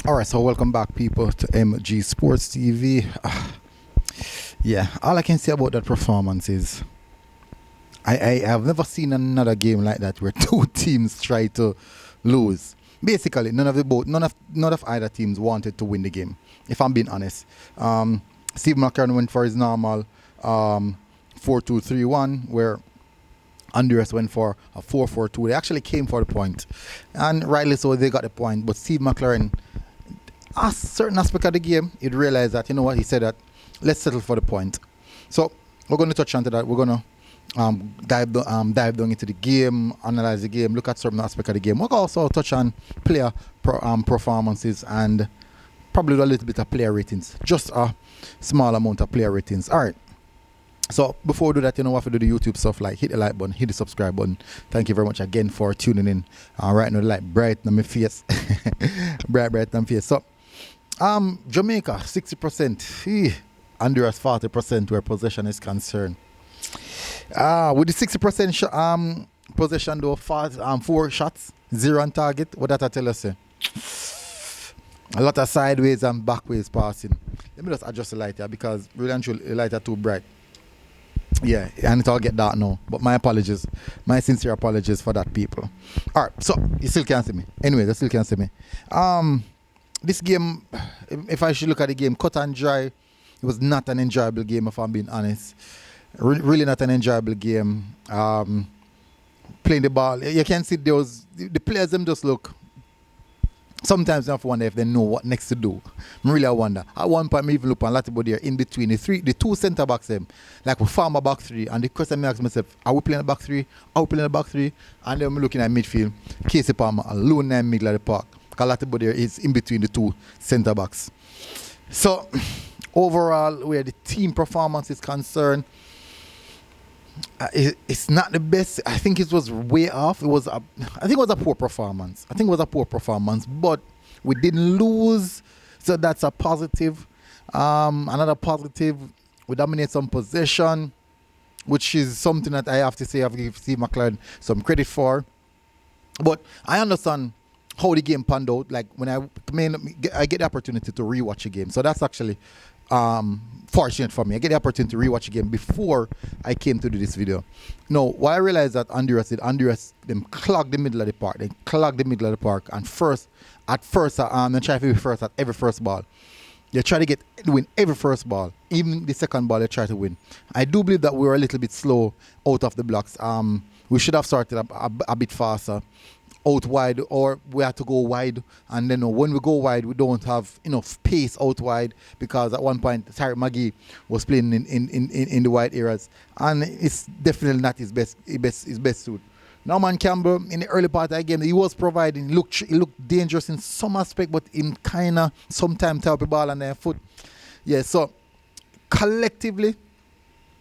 All right, so welcome back, people, to MG Sports TV. Yeah, all I can say about that performance is I have never seen another game like that where two teams try to lose. Basically, none of either teams wanted to win the game. If I'm being honest, Steve McLaren went for his normal 4-2-3-1, where Honduras went for a 4-4-2. They actually came for the point, and rightly so, they got the point. But Steve McLaren, a certain aspect of the game, he'd realized that, you know what, he said that, let's settle for the point. So we're going to touch on to that. We're going to dive down into the game, analyze the game, look at certain aspect of the game. We'll also touch on player performances and probably do a little bit of player ratings, just a small amount of player ratings. All right. So before we do that, you know what, to do the YouTube stuff, like hit the like button, hit the subscribe button. Thank you very much again for tuning in. Right now, the light bright on my face, bright on my face. So Jamaica 60%, Honduras 40% where possession is concerned. With the 60% possession though, 4 shots, 0 on target. What that I tell us? A lot of sideways and backways passing. Let me just adjust the light here because really and truly the light are too bright. Yeah, and it'll get dark now. But my apologies. My sincere apologies for that, people. Alright, so you still can't see me. Anyway, you still can't see me. This game, if I should look at the game, cut and dry, it was not an enjoyable game, if I'm being honest. Really not an enjoyable game. Playing the ball, you can see the players them just look. Sometimes I have to wonder if they know what next to do. I wonder. At one point, I even look on Latibody there in between the two centre backs them, like we form a back three, and the question I ask myself, are we playing a back three? Are we playing a back three? And then I'm looking at midfield, Casey Palmer alone in the middle of the park. Because Latibody there is in between the two centre backs. So overall, where the team performance is concerned, it's not the best. I think it was way off. I think it was a poor performance. But we didn't lose, so that's a positive. Another positive, we dominate some possession, which is something that I have to say I've given Steve McLaren some credit for. But I understand how the game panned out. Like when I get the opportunity to rewatch a game, so that's actually fortunate for me. I get the opportunity to rewatch a game before I came to do this video. Now, what I realized that Honduras them clogged the middle of the park. And at first, they try to be first at every first ball. They try to win every first ball. Even the second ball, they try to win. I do believe that we were a little bit slow out of the blocks. We should have started a bit faster out wide, or we had to go wide, and then when we go wide we don't have enough pace out wide, because at one point Tariq Magee was playing in the wide areas, and it's definitely not his best suit. Norman Campbell in the early part of the game, he was providing, he looked dangerous in some aspect, but him kinda sometimes tap the ball on their foot. Yeah, so collectively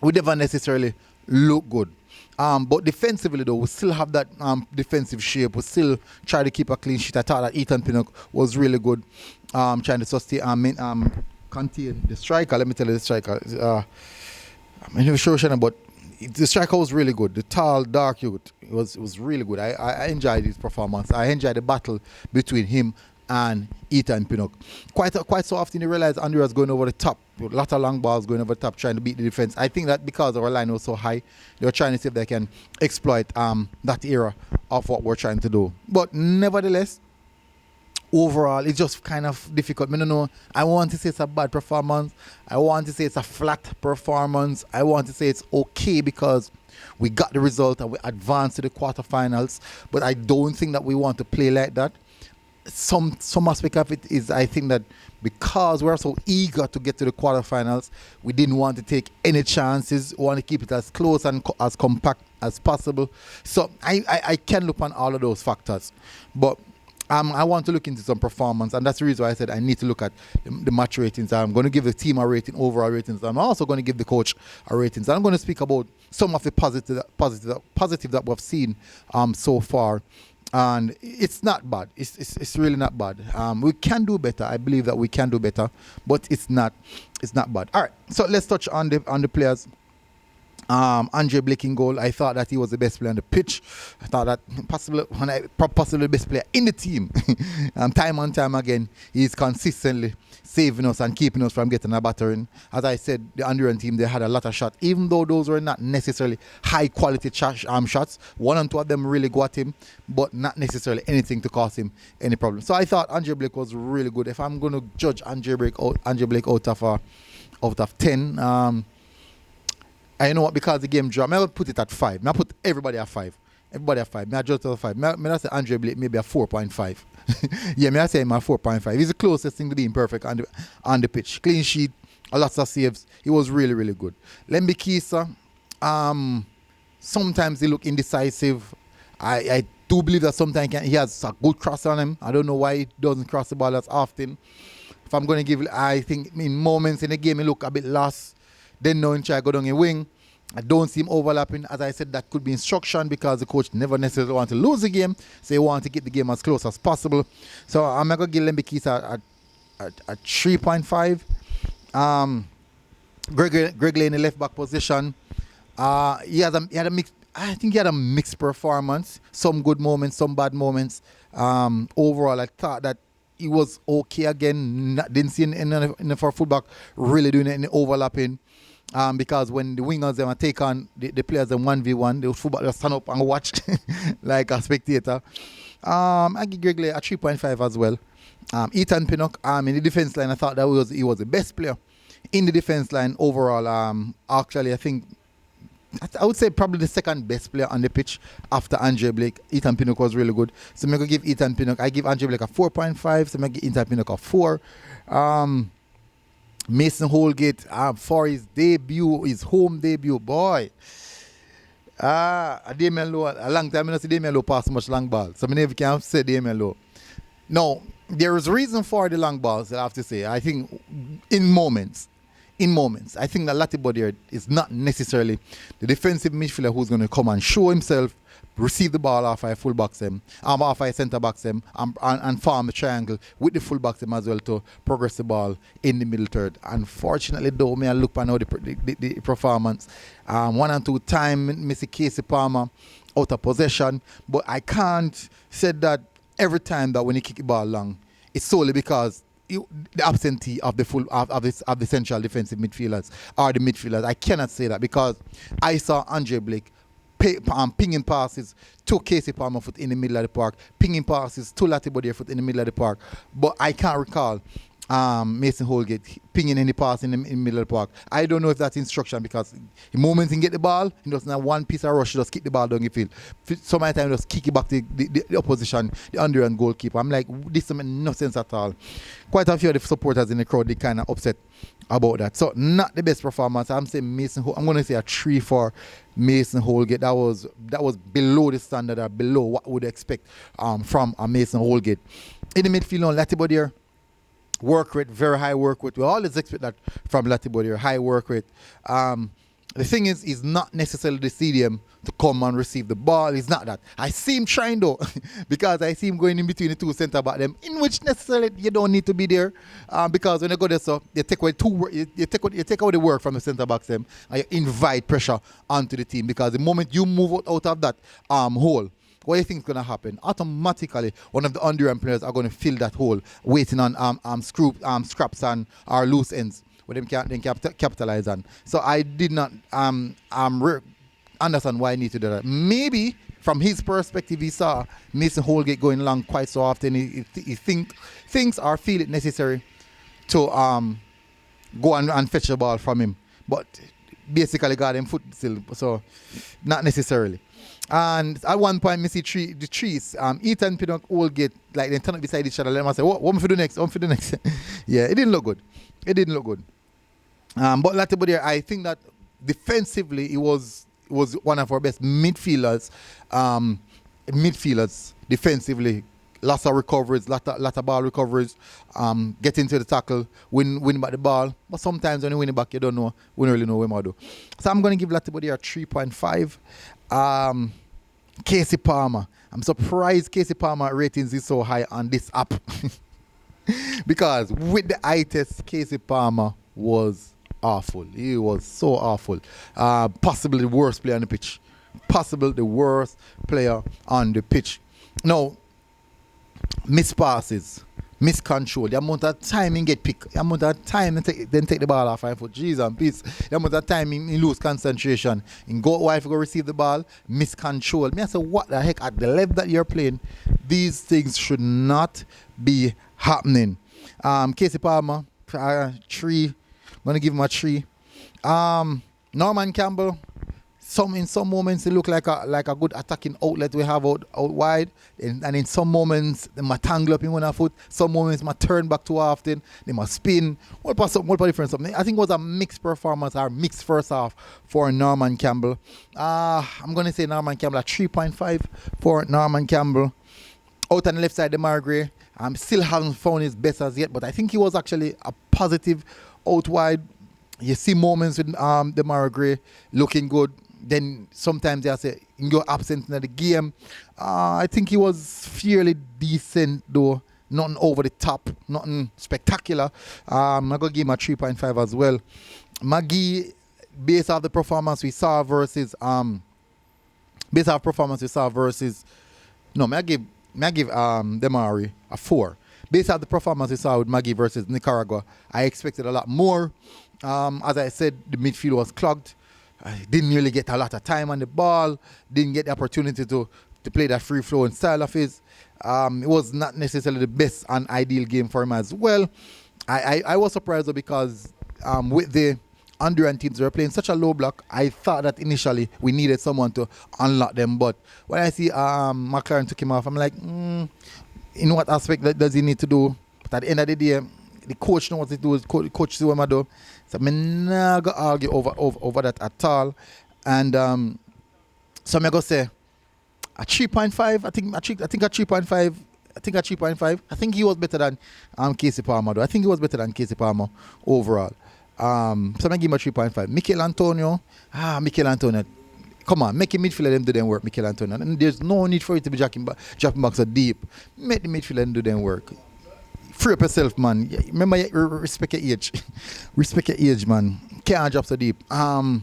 we never necessarily look good. But defensively though, we still have that defensive shape. We still try to keep a clean sheet. I thought that Ethan Pinnock was really good, trying to sustain contain the striker. Let me tell you, the striker. I'm not sure, but the striker was really good. The tall, dark youth, it was really good. I enjoyed his performance. I enjoyed the battle between him and Ethan Pinnock. Quite so often you realize Honduras going over the top, a lot of long balls going over the top, trying to beat the defense. I think that because our line was so high, they were trying to see if they can exploit that era of what we're trying to do. But nevertheless, overall, it's just kind of difficult. I don't know. I want to say it's a bad performance. I want to say it's a flat performance. I want to say it's okay because we got the result and we advanced to the quarterfinals. But I don't think that we want to play like that. Some aspect of it is, I think that because we're so eager to get to the quarterfinals, we didn't want to take any chances. We want to keep it as close and as compact as possible. So I can look on all of those factors, but I want to look into some performance, and that's the reason why I said I need to look at the match ratings. I'm going to give the team a rating, overall ratings. I'm also going to give the coach a ratings. I'm going to speak about some of the positive that we've seen so far. And it's not bad. It's really not bad. We can do better. I believe that we can do better, but it's not bad. All right. So let's touch on the players. Andre Blake in goal. I thought that he was the best player on the pitch. I thought that possibly the best player in the team. Time and time again, he's consistently saving us and keeping us from getting a battering. As I said, the Honduran team, they had a lot of shots, even though those were not necessarily high quality shots. One and two of them really got him, but not necessarily anything to cause him any problem. So I thought Andre Blake was really good. If I'm going to judge Andre Blake out of 10, I know what, because the game draw, I'm going to put it at 5. I put everybody at 5. Everybody at 5. I judge at 5. I say Andre Blake maybe a 4.5. Yeah, I say him a 4.5. He's the closest thing to being perfect on the pitch. Clean sheet, a lot of saves. He was really, really good. Lembi Kisa, sometimes he look indecisive. I do believe that sometimes he has a good cross on him. I don't know why he doesn't cross the ball as often. If I'm going to give, I think in moments in the game he look a bit lost. Then knowing try go down a wing. I don't see him overlapping. As I said, that could be instruction because the coach never necessarily want to lose the game. So he want to get the game as close as possible. So I'm going to give Lembi Kisa a 3.5. Greg Lane in the left back position. He had a mix. I think he had a mixed performance. Some good moments, some bad moments. Overall, I thought that he was okay again. Didn't see in for fullback really doing any overlapping. Because when the wingers them take on the players in 1v1, the fullback just stand up and watch like a spectator. I give Greg Lane a 3.5 as well. Ethan Pinnock in the defense line, I thought that he was the best player in the defense line overall. Actually, I think I would say probably the second best player on the pitch after Andre Blake. Ethan Pinnock was really good. So I'm going to give Ethan Pinnock, I give Andre Blake a 4.5, so I'm going to give Ethan Pinnock a 4. Mason Holgate for his debut, his home debut, boy. Damian Lowe, a long time I don't see Damian Lowe pass much long ball. So I never can say Damian Lowe. No, there is a reason for the long balls, I have to say. I think in moments, I think that Latibody is not necessarily the defensive midfielder who's going to come and show himself, receive the ball off a full-backs them, off a centre-backs them, and form a triangle with the full-backs them as well to progress the ball in the middle third. Unfortunately, though, I look at now the performance. 1 and 2 time, Missy Casey Palmer out of possession, but I can't say that every time that when he kick the ball long, it's solely because the absentee of the central defensive midfielders or the midfielders. I cannot say that because I saw Andre Blake pinging passes to Casey Palmer foot in the middle of the park, pinging passes to Latibody foot in the middle of the park, but I can't recall Mason Holgate pinging any pass in the middle of the park. I don't know if that's instruction because the moment he get the ball, he doesn't have one piece of rush, he just kick the ball down the field. So many times just kick it back to the opposition, the Honduran goalkeeper. I'm like, this doesn't make no sense at all. Quite a few of the supporters in the crowd, they kind of upset about that. So not the best performance. I'm saying I'm going to say a 3 for Mason Holgate. That was below the standard or below what would expect from a Mason Holgate. In the midfield, Latibody work rate, very high work rate. We always expect that from Latibody, high work rate. The thing is, he's not necessarily the stadium to come and receive the ball. He's not that. I see him trying though, because I see him going in between the two centre back them, in which necessarily you don't need to be there, because when you go there, so you take away you take away the work from the centre backs them, and you invite pressure onto the team. Because the moment you move out of that hole, what do you think is going to happen? Automatically, one of the Honduran players are going to fill that hole, waiting on scraps and or loose ends where them can capitalize on. So I did not understand why I need to do that. Maybe from his perspective, he saw Mason Holgate going along quite so often. He thinks or feel it necessary to go and fetch the ball from him, but basically got him foot still. So not necessarily. And at one point, I see the trees. Ethan Pinnock, Holgate, like they turn up beside each other. Let me say, what am I for the next? Yeah, it didn't look good. But Latibody, I think that defensively, he was one of our best midfielders. Defensively, lots of recoveries, lot of ball recoveries. Get into the tackle, win back the ball. But sometimes when you win it back, you don't really know what to do. So I'm going to give Latibody a 3.5. Casey Palmer. I'm surprised Casey Palmer ratings is so high on this app. Because with the eye test, Casey Palmer was awful. He was so awful. Possibly the worst player on the pitch. Possibly the worst player on the pitch. Now, missed passes, miscontrol, the amount of time he get picked, the amount of time then take the ball off 5 foot, Jesus and peace, the amount of time he lose concentration, in go wife go receive the ball, miscontrol. Me I say, what the heck, at the level that you're playing, these things should not be happening. Casey Palmer, 3, I'm gonna give him a 3. Norman Campbell, in some moments he look like a good attacking outlet we have out wide, and in some moments they might tangle up in one foot. Some moments might turn back too often. They must spin. What difference? I think it was a mixed performance or mixed first half for Norman Campbell. I'm gonna say Norman Campbell at 3.5 for Norman Campbell. Out on the left side, Demarai Gray. Still haven't found his best as yet, but I think he was actually a positive out wide. You see moments with Demarai Gray looking good. Then sometimes they say in your absence in the game. I think he was fairly decent though. Nothing over the top, nothing spectacular. I'm gonna give him a 3.5 as well. Maggie, based off the performance we saw versus may I give Demarai a 4. Based off the performance we saw with Maggie versus Nicaragua, I expected a lot more. As I said, the midfield was clogged. I didn't really get a lot of time on the ball, didn't get the opportunity to play that free-flowing style of his. It was not necessarily the best and ideal game for him as well. I was surprised though because with the Honduran teams, they were playing such a low block. I thought that initially we needed someone to unlock them, but when I see McLaren took him off, I'm like, in what aspect does he need to do? But at the end of the day, the coach knows what to do. The coach see what I do. So I'm not going to argue over that at all. And so I'm going to say a 3.5. I think a 3.5. I think he was better than Casey Palmer though. I think he was better than Casey Palmer overall. So I'm going to give him a 3.5. Mikel Antonio. Come on, make a midfielder them do them work, Mikel Antonio. And there's no need for you to be dropping back so deep. Make the midfielder them do them work. Free up yourself, man. Remember, respect your age. Respect your age, man. Can't drop so deep. And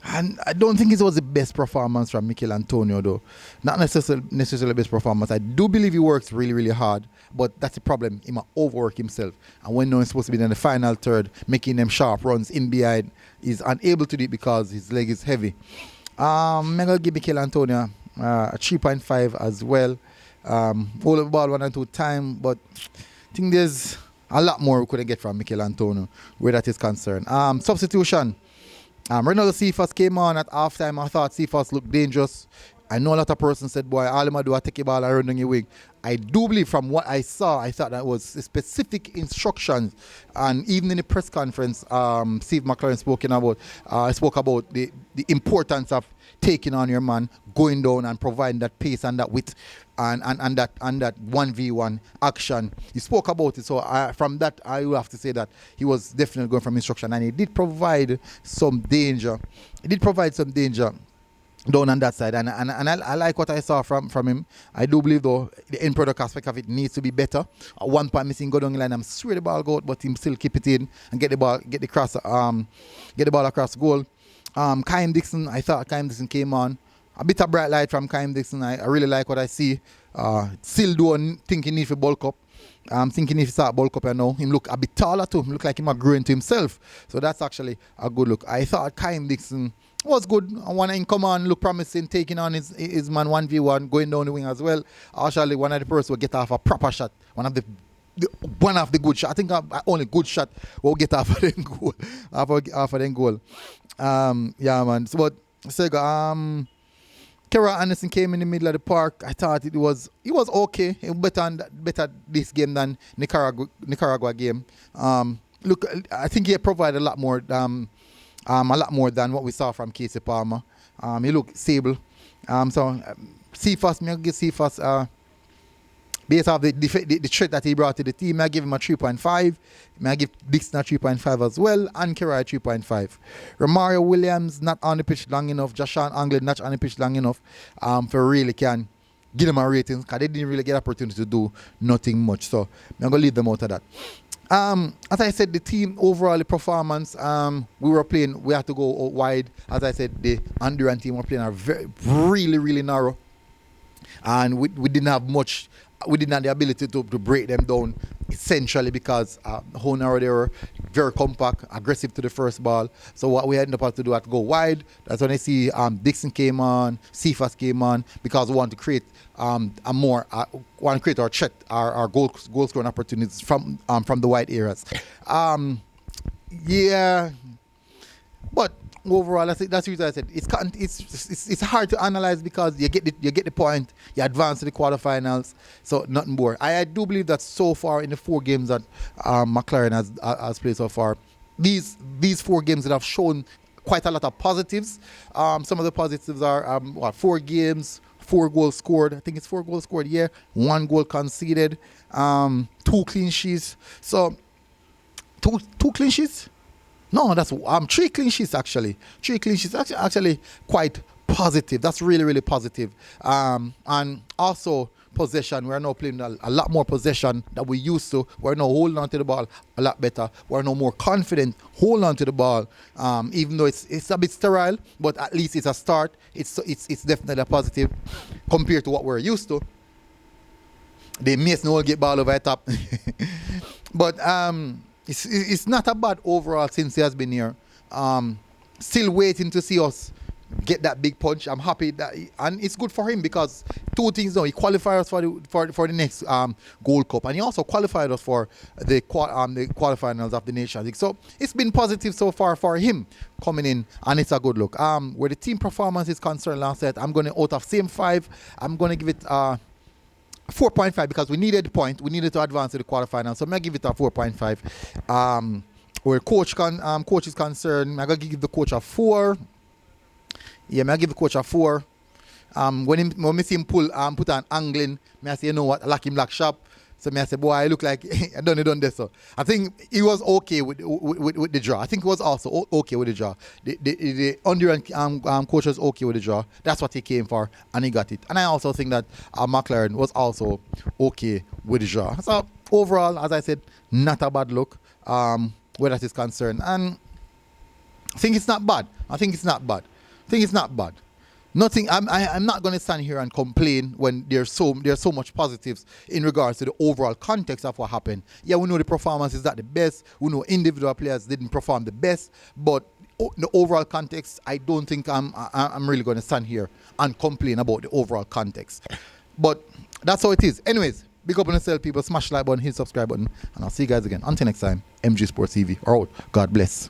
I don't think it was the best performance from Mikel Antonio, though. Not necessarily the best performance. I do believe he works really, really hard, but that's the problem. He might overwork himself. And when no one's supposed to be in the final third, making them sharp runs in behind, he's unable to do it because his leg is heavy. I'm going to give Mikel Antonio a 3.5 as well. Hold the ball 1 and 2 times, but I think there's a lot more we could get from Mikel Antonio where that is concerned. Substitution. Ronaldo Cephas came on at halftime. I thought Cephas looked dangerous. I know a lot of persons said, boy, all I'm do is take a ball and run on your wing. I do believe from what I saw, I thought that was specific instructions. And even in the press conference, Steve McLaren spoke about the importance of taking on your man, going down and providing that pace and that width and that 1v1 action. He spoke about it. So from that, I will have to say that he was definitely going from instruction. And he did provide some danger. Down on that side, and I like what I saw from him. I do believe though the end product aspect of it needs to be better. At one point missing go down the line, I'm sure the ball go out, but him still keep it in and get the ball across the goal. Kaim Dixon, I thought Kaim Dixon came on. A bit of bright light from Kaim Dixon. I really like what I see. Still don't think he need to bulk up. I'm thinking if he start bulk up, him look a bit taller too. Him look like he might grow into himself. So that's actually a good look. I thought Kaim Dixon was good. I want to come on, look promising, taking on his man 1v1, going down the wing as well. Actually, one of the persons will get off a proper shot. One of the good shot. I think only good shot will get off of them goal. off of them goal. Yeah, man. So, but Sega, Kera Anderson came in the middle of the park. I thought he was okay. He was better this game than Nicaragua game. Look, I think he provided a lot more than what we saw from Casey Palmer. He looked stable. Cephas, me give Cephas, based off the threat that he brought to the team, I give him a 3.5. I give Dixon a 3.5 as well, and Kera a 3.5. Romario Williams not on the pitch long enough. Joshan Anglin not on the pitch long enough for really can give them a rating because they didn't really get opportunity to do nothing much. So I'm going to leave them out of that. As I said, the team overall, the performance, we had to go out wide. As I said, the Honduran team were playing really, really narrow. And we didn't have much, we didn't have the ability to break them down, essentially because how narrow they were, very compact, aggressive to the first ball. So what we ended up having to do was to go wide. That's when I see Dixon came on, Cephas came on, because we want to create our check, our goal scoring opportunities from the wide areas. Yeah, but overall, that's the reason I said it's hard to analyze because you get the point, you advance to the quarterfinals, so nothing more. I do believe that so far in the 4 games that McLaren has played so far, these 4 games that have shown quite a lot of positives. Some of the positives are 4 games, 4 goals scored. I think it's 4 goals scored. Yeah, 1 goal conceded, 2 clean sheets. So 2 clean sheets. No, that's 3 clean sheets actually. 3 clean sheets actually quite positive. That's really, really positive. And also possession. We're now playing a lot more possession than we used to. We're now holding on to the ball a lot better. We're now more confident holding on to the ball. Even though it's a bit sterile, but at least it's a start. It's definitely a positive compared to what we're used to. They miss no get ball over the top. But it's not a bad overall since he has been here. Still waiting to see us get that big punch. I'm happy that, and it's good for him because 2 things now. He qualified us for the next Gold Cup, and he also qualified us for the quarterfinals of the Nations League. So it's been positive so far for him coming in, and it's a good look. Where the team performance is concerned, last night, I'm going to, out of same 5, I'm going to give it 4.5 because we needed the point. We needed to advance to the quarterfinals, so I'm going to give it a 4.5. Where coach is concerned, I'm going to give the coach a 4. Yeah, I give the coach a 4. When I see him put an angling, I say, you know what, I like him black sharp. So I say, boy, I look like I done this. So I think he was okay with the draw. I think he was also okay with the draw. The Honduran coach was okay with the draw. That's what he came for, and he got it. And I also think that McLaren was also okay with the draw. So overall, as I said, not a bad look where that is concerned. And I think it's not bad. Nothing. I'm not going to stand here and complain when there's so much positives in regards to the overall context of what happened. Yeah, we know the performance is not the best. We know individual players didn't perform the best, but the overall context, I don't think I'm really going to stand here and complain about the overall context. But that's how it is. Anyways, big up on yourself, people. Smash the like button, hit the subscribe button, and I'll see you guys again. Until next time, MG Sports TV. All right. God bless.